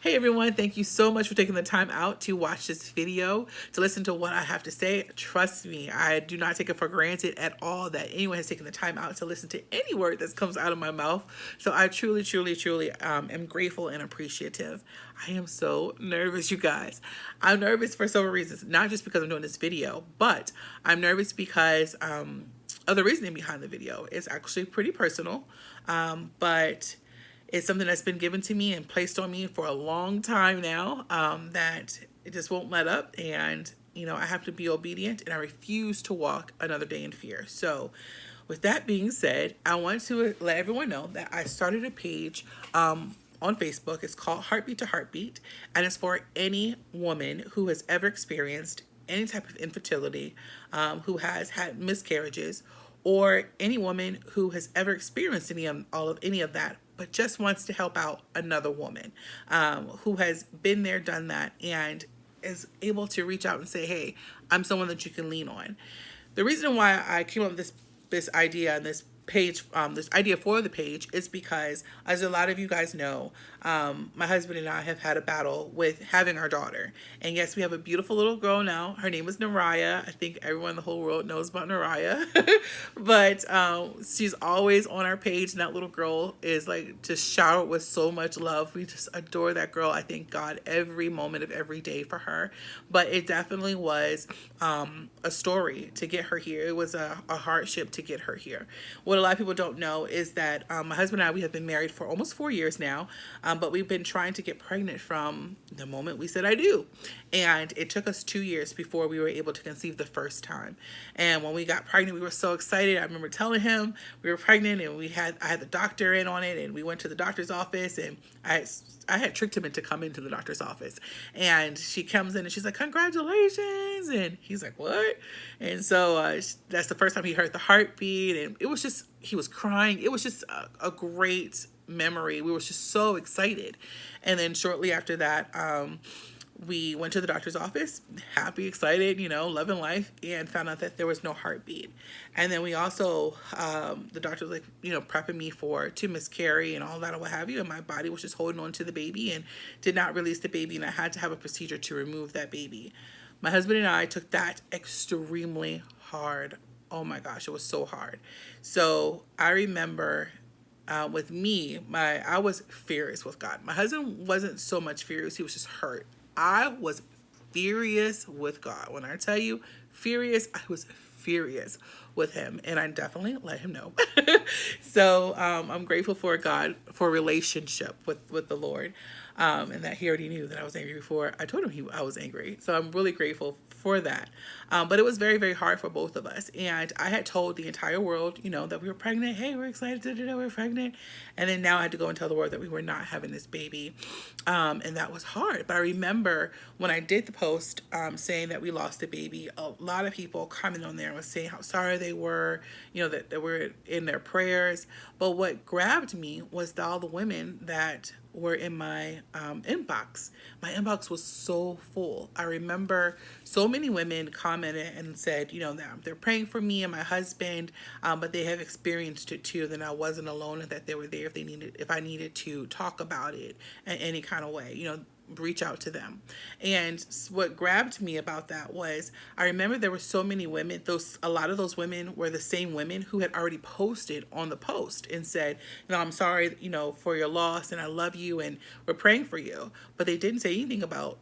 Hey everyone, thank you so much for taking the time out to watch this video, to listen to what I have to say. Trust me, I do not take it for granted at all that anyone has taken the time out to listen to any word that comes out of my mouth. So I truly am grateful and appreciative. I am so nervous, you guys. I'm nervous for several reasons, not just because I'm doing this video, but I'm nervous because of the reasoning behind the video. It's actually pretty personal, but it's something that's been given to me and placed on me for a long time now, that it just won't let up. And, I have to be obedient and I refuse to walk another day in fear. So, with that being said, I want to let everyone know that I started a page on Facebook. It's called Heartbeat to Heartbeat, and it's for any woman who has ever experienced any type of infertility, who has had miscarriages, or any woman who has ever experienced any of that, but just wants to help out another woman, who has been there, done that, and is able to reach out and say, "Hey, I'm someone that you can lean on." The reason why I came up with this idea and this idea for the page is because, as a lot of you guys know, my husband and I have had a battle with having our daughter. And yes, we have a beautiful little girl now. Her name is Naraya. I think everyone in the whole world knows about Naraya. But she's always on our page, and that little girl is like just showered with so much love. We just adore that girl. I thank God every moment of every day for her. But it definitely was a story to get her here. It was a hardship to get her here. What a lot of people don't know is that my husband and I, we have been married for almost 4 years now, but we've been trying to get pregnant from the moment we said I do. And it took us 2 years before we were able to conceive the first time. And when we got pregnant, we were so excited. I remember telling him we were pregnant, and I had the doctor in on it, and we went to the doctor's office, and I had tricked him into coming to the doctor's office. And she comes in and she's like, "Congratulations." And he's like, "What?" And so that's the first time he heard the heartbeat. And it was just, he was crying. It was just a great memory. We were just so excited. And then shortly after that, we went to the doctor's office, happy, excited, loving life, and found out that there was no heartbeat. And then we also, the doctor was like, prepping me to miscarry and all that and what have you. And my body was just holding on to the baby and did not release the baby. And I had to have a procedure to remove that baby. My husband and I took that extremely hard. Oh my gosh, it was so hard. So I remember with me, I was furious with God. My husband wasn't so much furious, he was just hurt. I was furious with God. When I tell you furious, I was furious with him, and I definitely let him know. So I'm grateful for God, for a relationship with the Lord, and that he already knew that I was angry before I told him I was angry. So I'm really grateful for that. But it was very, very hard for both of us. And I had told the entire world, that we were pregnant. Hey, we're excited that we're pregnant. And then now I had to go and tell the world that we were not having this baby. And that was hard. But I remember when I did the post saying that we lost the baby, a lot of people commented on there and was saying how sorry they were, that they were in their prayers. But what grabbed me was all the women that were in my inbox. My inbox was so full. I remember so many women commented and said, that they're praying for me and my husband, but they have experienced it too. That I wasn't alone, and that they were there if I needed to talk about it in any kind of way. Reach out to them. And what grabbed me about that was, I remember there were so many women, a lot of those women were the same women who had already posted on the post and said, "I'm sorry, for your loss, and I love you, and we're praying for you." But they didn't say anything about,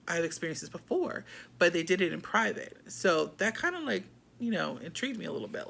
I've experienced this before, but they did it in private. So that kind of intrigued me a little bit,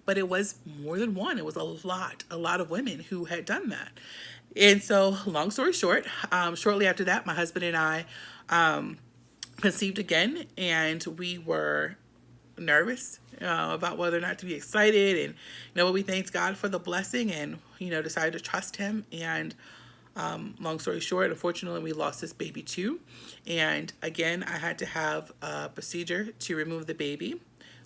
but it was more than one. It was a lot of women who had done that. And so, long story short, shortly after that, my husband and I conceived again, and we were nervous about whether or not to be excited. And, we thanked God for the blessing, and, decided to trust him. And long story short, unfortunately, we lost this baby too. And again, I had to have a procedure to remove the baby.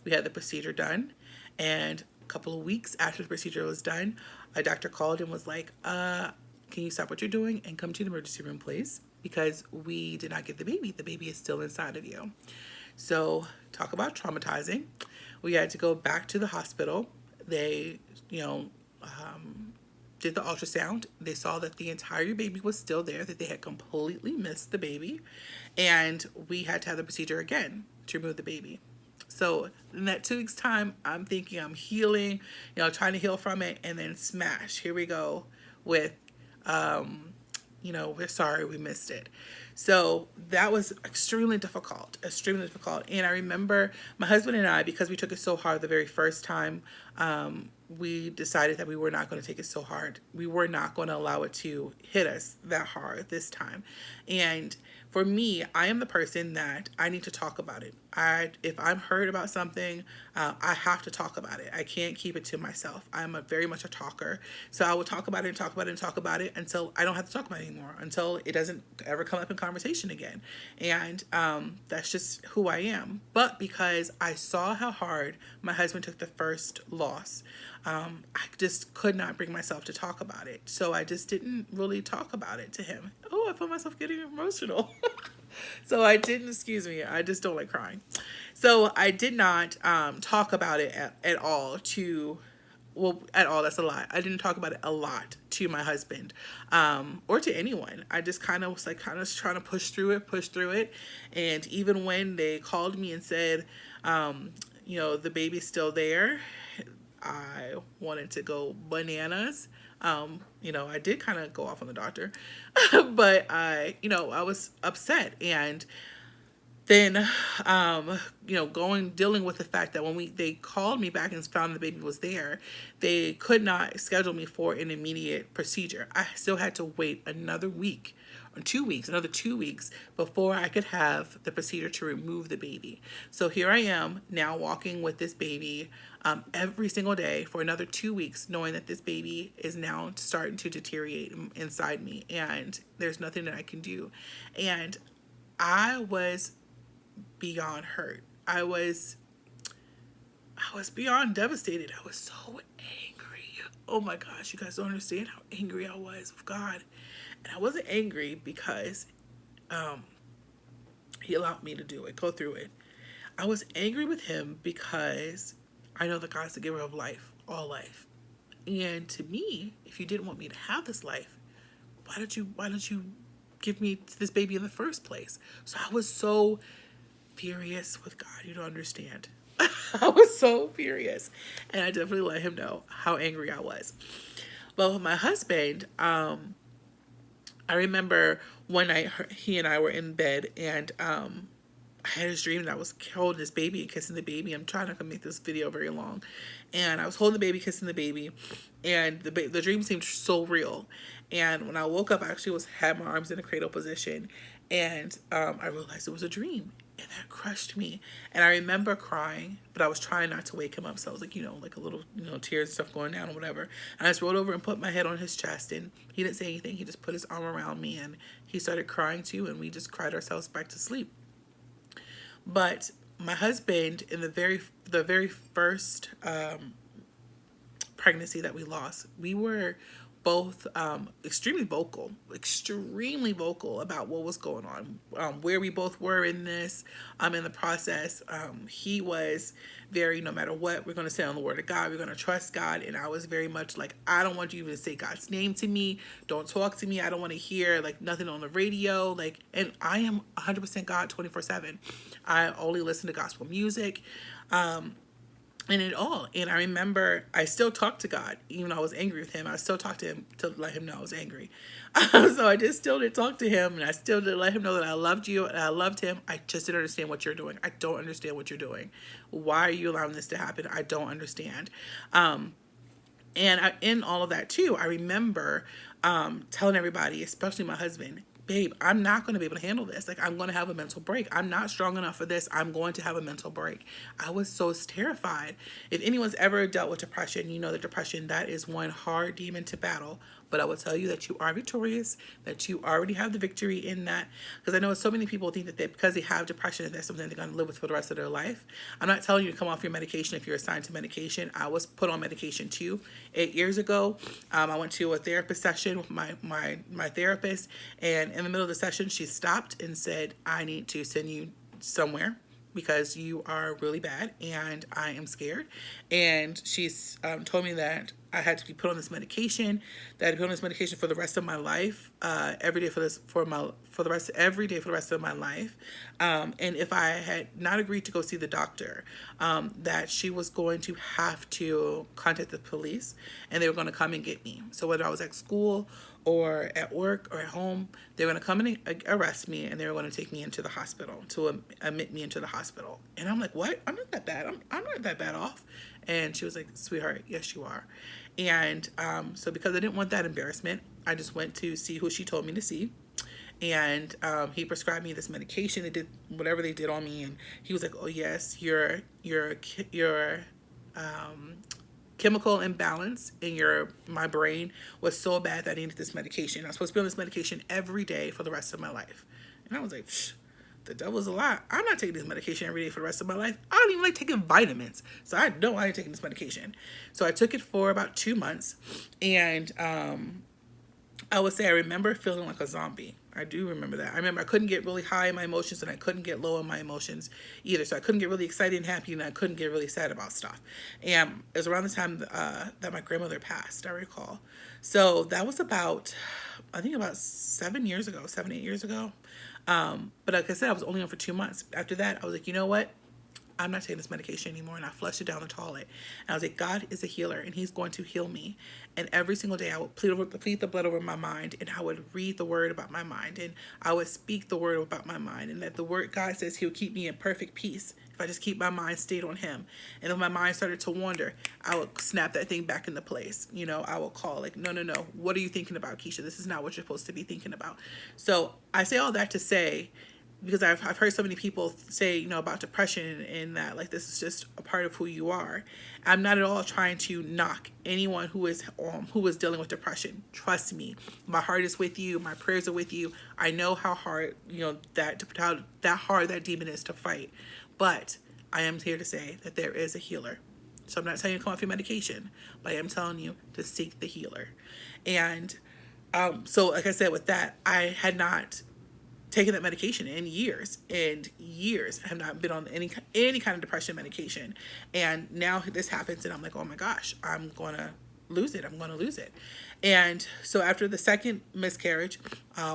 We had the procedure done, and a couple of weeks after the procedure was done, a doctor called and was like, "Can you stop what you're doing and come to the emergency room, please? Because we did not get the baby. The baby is still inside of you." So talk about traumatizing. We had to go back to the hospital. They, did the ultrasound. They saw that the entire baby was still there, that they had completely missed the baby. And we had to have the procedure again to remove the baby. So in that 2 weeks time, I'm thinking I'm healing, trying to heal from it. And then smash, here we go with, we're sorry we missed it. So that was extremely difficult. And I remember my husband and I, because we took it so hard the very first time, we decided that we were not going to take it so hard. We were not going to allow it to hit us that hard this time. And for me, I am the person that I need to talk about it. If I'm hurt about something, I have to talk about it. I can't keep it to myself. I'm very much a talker. So I will talk about it and talk about it and talk about it until I don't have to talk about it anymore, until it doesn't ever come up in conversation again. And that's just who I am. But because I saw how hard my husband took the first loss, I just could not bring myself to talk about it. So I just didn't really talk about it to him. Oh, I feel myself getting emotional. So I didn't, excuse me, I just don't like crying. So I did not talk about it at all at all, that's a lie. I didn't talk about it a lot to my husband or to anyone. I just kind of was trying to push through it. And even when they called me and said, the baby's still there, I wanted to go bananas. I did kind of go off on the doctor, but I was upset. And then, dealing with the fact that when they called me back and found the baby was there, they could not schedule me for an immediate procedure. I still had to wait another 2 weeks before I could have the procedure to remove the baby. So here I am now walking with this baby every single day for another 2 weeks, knowing that this baby is now starting to deteriorate inside me and there's nothing that I can do. And I was beyond hurt. I was beyond devastated. I was so angry. Oh my gosh, you guys don't understand how angry I was with God. And I wasn't angry because he allowed me to go through it. I was angry with him because I know that God's the giver of life, all life. And to me, if you didn't want me to have this life, why don't you give me this baby in the first place? So I was so furious with God. You don't understand. I was so furious. And I definitely let him know how angry I was. But with my husband, I remember one night he and I were in bed, and I had this dream that I was holding this baby and kissing the baby. I'm trying not to make this video very long. And I was holding the baby, kissing the baby, and the dream seemed so real. And when I woke up, I actually had my arms in a cradle position, and I realized it was a dream. And that crushed me. And I remember crying, but I was trying not to wake him up. So I was like, like a little, tears and stuff going down or whatever. And I just rolled over and put my head on his chest, and he didn't say anything. He just put his arm around me, and he started crying too. And we just cried ourselves back to sleep. But my husband, in the very first pregnancy that we lost, we were both extremely vocal about what was going on, where we both were in this, in the process. He was very, no matter what, we're going to stand on the word of God, we're going to trust God. And I was very much like, I don't want you even to say God's name to me. Don't talk to me. I don't want to hear nothing on the radio. And I am 100% God 24/7. I only listen to gospel music. And it all. And I remember I still talked to God, even though I was angry with him. I still talked to him to let him know I was angry. So I just still did talk to him, and I still did let him know that I loved you and I loved him. I just didn't understand what you're doing. I don't understand what you're doing. Why are you allowing this to happen? I don't understand. In all of that too, I remember telling everybody, especially my husband, babe, I'm not going to be able to handle this. I'm going to have a mental break. I'm not strong enough for this. I'm going to have a mental break. I was so terrified. If anyone's ever dealt with depression, you know that depression, that is one hard demon to battle. But I will tell you that you are victorious, that you already have the victory in that. Because I know so many people think that because they have depression, that's something they're going to live with for the rest of their life. I'm not telling you to come off your medication if you're assigned to medication. I was put on medication too. 8 years ago, I went to a therapist session with my therapist. And in the middle of the session, she stopped and said, I need to send you somewhere. because you are really bad and I am scared. And she's told me that I had to be put on this medication, that I had to be on this medication for the rest of my life, every day for the rest every day for the rest of my life. And if I had not agreed to go see the doctor, that she was going to have to contact the police and they were going to come and get me. So whether I was at school or at work or at home, they were going to come and arrest me and they were going to take me into the hospital, to admit me into the hospital. And I'm like, what? I'm not that bad. I'm not that bad off. And she was like, sweetheart, yes, you are. And so because I didn't want that embarrassment, I just went to see who she told me to see. And he prescribed me this medication. They did whatever they did on me. And he was like, oh, yes, your chemical imbalance in my brain was so bad that I needed this medication. I was supposed to be on this medication every day for the rest of my life. And I was like, the devil's a lie. I'm not taking this medication every day for the rest of my life. I don't even like taking vitamins. So I know I ain't taking this medication. So I took it for about 2 months. And I would say I remember feeling like a zombie. I do remember that. I remember I couldn't get really high in my emotions and I couldn't get low in my emotions either. So I couldn't get really excited and happy and I couldn't get really sad about stuff. And it was around the time that my grandmother passed, I recall. So that was about 7 years ago, 7, 8 years ago. But like I said, I was only on for 2 months. After that, I was like, you know what? I'm not taking this medication anymore. And I flushed it down the toilet. And I was like, God is a healer and he's going to heal me. And every single day I would plead the blood over my mind, and I would read the word about my mind, and I would speak the word about my mind, and that the word God says he'll keep me in perfect peace if I just keep my mind stayed on him. And if my mind started to wander, I would snap that thing back into place. You know, I would call like, no. What are you thinking about, Keisha? This is not what you're supposed to be thinking about. So I say all that to say, because I've heard so many people say, you know, about depression and that like this is just a part of who you are. I'm not at all trying to knock anyone who is dealing with depression. Trust me, my heart is with you. My prayers are with you. I know how hard, you know, that demon is to fight. But I am here to say that there is a healer. So I'm not telling you to come off your medication, but I am telling you to seek the healer. And so like I said, with that, I had not taken that medication in years and years. I have not been on any kind of depression medication. And now this happens and I'm like, oh my gosh, I'm going to lose it. And so after the second miscarriage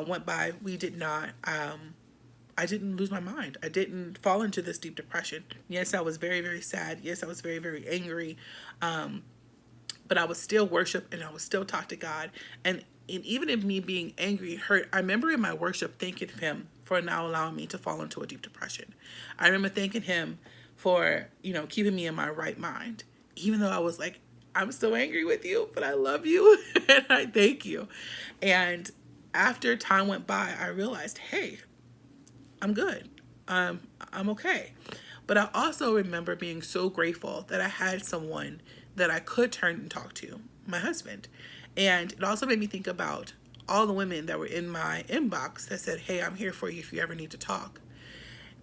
went by, we did not, I didn't lose my mind. I didn't fall into this deep depression. Yes, I was very, very sad. Yes, I was very, very angry. But I would still worship and I would still talk to God. And even in me being angry, hurt, I remember in my worship thanking him for now allowing me to fall into a deep depression. I remember thanking him for, you know, keeping me in my right mind. Even though I was like, I'm still angry with you, but I love you and I thank you. And after time went by, I realized, hey, I'm good. I'm okay. But I also remember being so grateful that I had someone that I could turn and talk to, my husband. And it also made me think about all the women that were in my inbox that said, hey, I'm here for you if you ever need to talk.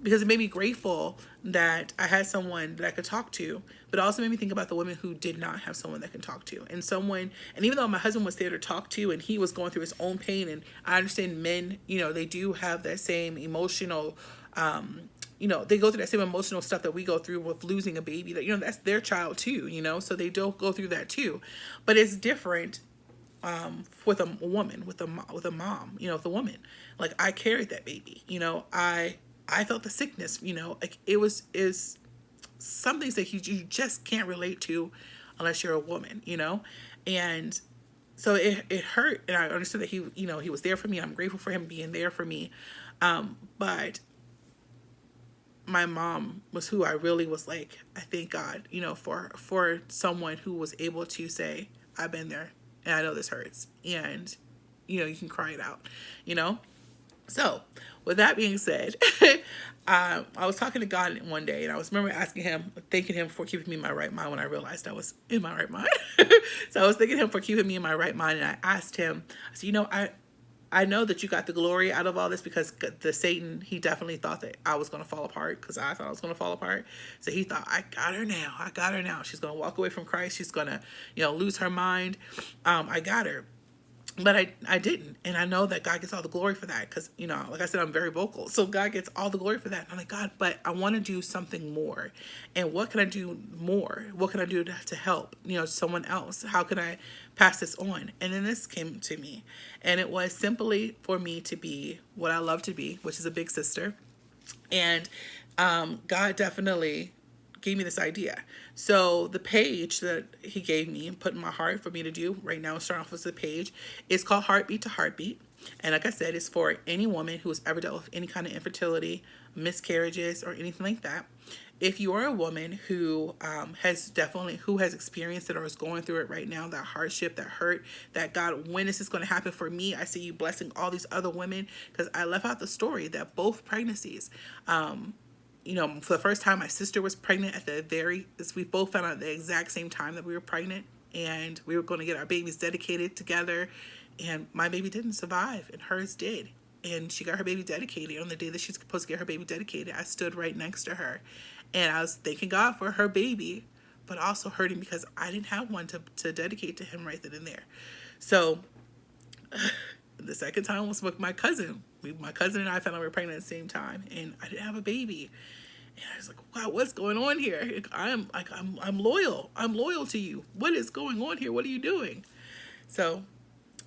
Because it made me grateful that I had someone that I could talk to, but it also made me think about the women who did not have someone that can talk to. And even though my husband was there to talk to and he was going through his own pain, and I understand men, you know, they do have that same emotional, you know, they go through that same emotional stuff that we go through with losing a baby, that, you know, that's their child too, you know, so they don't go through that too. But it's different with a woman, with a mom, you know, with a woman. Like, I carried that baby, you know, I felt the sickness, you know, like is some things that you just can't relate to unless you're a woman, you know. And so it hurt, and I understood that he, you know, he was there for me. I'm grateful for him being there for me. But my mom was who I really was like, I thank God, you know, for someone who was able to say, I've been there and I know this hurts, and, you know, you can cry it out, you know? So with that being said, I was talking to God one day, and I remember thanking him for keeping me in my right mind when I realized I was in my right mind. So I was thanking him for keeping me in my right mind, and I asked him, I said, you know, I know that you got the glory out of all this, because the Satan, he definitely thought that I was going to fall apart, because I thought I was going to fall apart. So he thought, I got her now. She's going to walk away from Christ. She's going to, you know, lose her mind. I got her. But I didn't. And I know that God gets all the glory for that because, you know, like I said, I'm very vocal. So God gets all the glory for that. And I'm like, God, but I want to do something more. And what can I do more? What can I do to help, you know, someone else? How can I pass this on? And then this came to me. And it was simply for me to be what I love to be, which is a big sister. And God definitely gave me this idea. So the page that he gave me and put in my heart for me to do right now, starting off with the page, is called Heartbeat to Heartbeat. And like I said, it's for any woman who has ever dealt with any kind of infertility, miscarriages, or anything like that. If you are a woman who who has experienced it or is going through it right now, that hardship, that hurt, that God, when is this going to happen for me? I see you blessing all these other women, because I left out the story that both pregnancies, you know, for the first time, my sister was pregnant we both found out at the exact same time that we were pregnant, and we were going to get our babies dedicated together. And my baby didn't survive, and hers did. And she got her baby dedicated on the day that she's supposed to get her baby dedicated. I stood right next to her, and I was thanking God for her baby, but also hurting because I didn't have one to dedicate to him right then and there. So the second time was with my cousin. My cousin and I found out we were pregnant at the same time, and I didn't have a baby. And I was like, wow, what's going on here? I'm loyal. I'm loyal to you. What is going on here? What are you doing? So,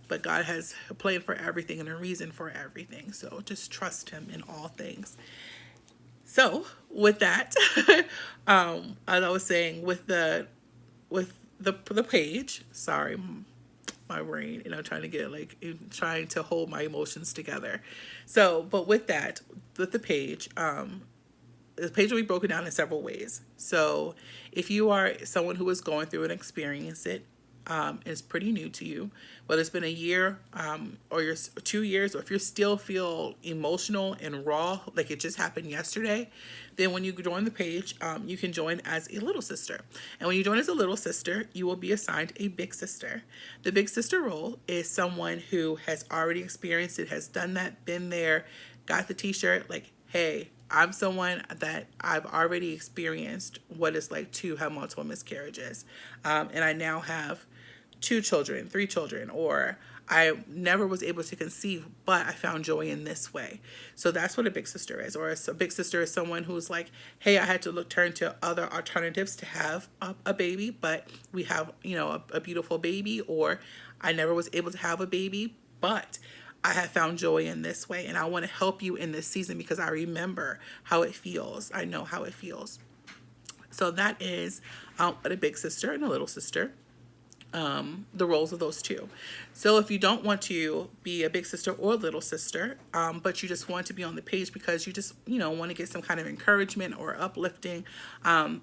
but God has a plan for everything and a reason for everything. So just trust him in all things. So with that, as I was saying, with the page, sorry, my brain, you know, trying to hold my emotions together. So, but with that, with the page will be broken down in several ways. So if you are someone who is going through and experience it, is pretty new to you, whether it's been a year or 2 years, or if you still feel emotional and raw, like it just happened yesterday, then when you join the page, you can join as a little sister. And when you join as a little sister, you will be assigned a big sister. The big sister role is someone who has already experienced it, has done that, been there, got the t-shirt, like, hey, I'm someone that I've already experienced what it's like to have multiple miscarriages. And I now have 2 children, 3 children, or I never was able to conceive, but I found joy in this way. So that's what a big sister is. Or a big sister is someone who's like, hey, I had to turn to other alternatives to have a baby, but we have, you know, a beautiful baby. Or I never was able to have a baby, but I have found joy in this way, and I want to help you in this season because I remember how it feels. I know how it feels. So that is a big sister and a little sister. The roles of those two. So if you don't want to be a big sister or little sister, but you just want to be on the page because you just, you know, want to get some kind of encouragement or uplifting,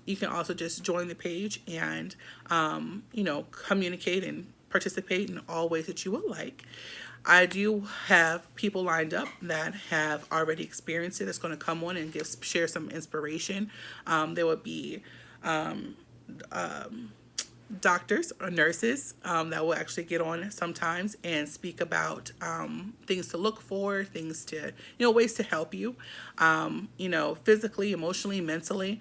you can also just join the page and, you know, communicate and participate in all ways that you would like. I do have people lined up that have already experienced it. That's going to come on and share some inspiration. There would be doctors or nurses that will actually get on sometimes and speak about things to look for, things to, you know, ways to help you, you know, physically, emotionally, mentally.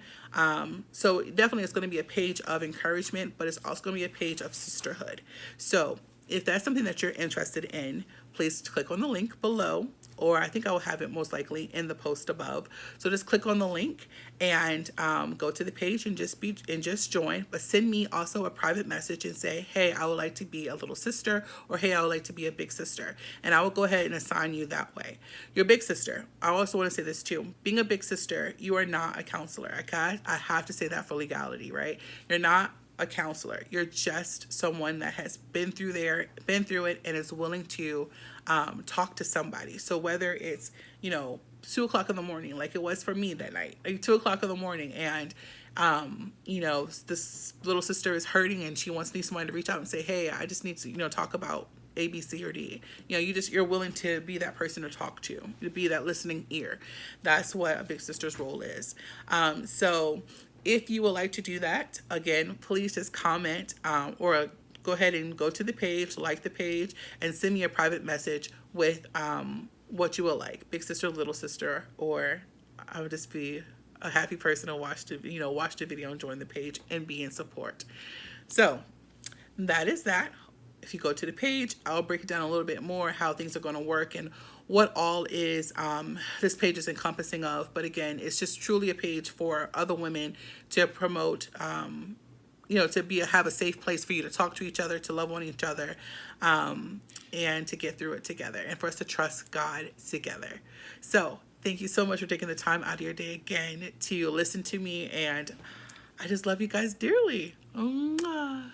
So definitely it's going to be a page of encouragement, but it's also going to be a page of sisterhood. So if that's something that you're interested in, please click on the link below, or I think I will have it most likely in the post above. So just click on the link and go to the page and just join. But send me also a private message and say, hey, I would like to be a little sister, or hey, I would like to be a big sister. And I will go ahead and assign you that way. Your big sister, I also want to say this too. Being a big sister, you are not a counselor. Okay? I have to say that for legality, right? You're not a counselor. You're just someone that has been through it, and is willing to talk to somebody. So whether it's, you know, 2:00 in the morning, like it was for me that night, like 2:00 in the morning, and you know, this little sister is hurting and she needs someone to reach out and say, hey, I just need to, you know, talk about A, B, C, or D. You know, you're willing to be that person to talk to be that listening ear. That's what a big sister's role is. So if you would like to do that, again, please just comment or go ahead and go to the page, like the page, and send me a private message with what you would like, big sister, little sister, or I would just be a happy person to watch the video and join the page and be in support. So that is that. if you go to the page, I'll break it down a little bit more how things are going to work and what all is this page is encompassing of. But again, it's just truly a page for other women to promote, to have a safe place for you to talk to each other, to love on each other, and to get through it together, and for us to trust God together. So thank you so much for taking the time out of your day again to listen to me, and I just love you guys dearly. Mwah.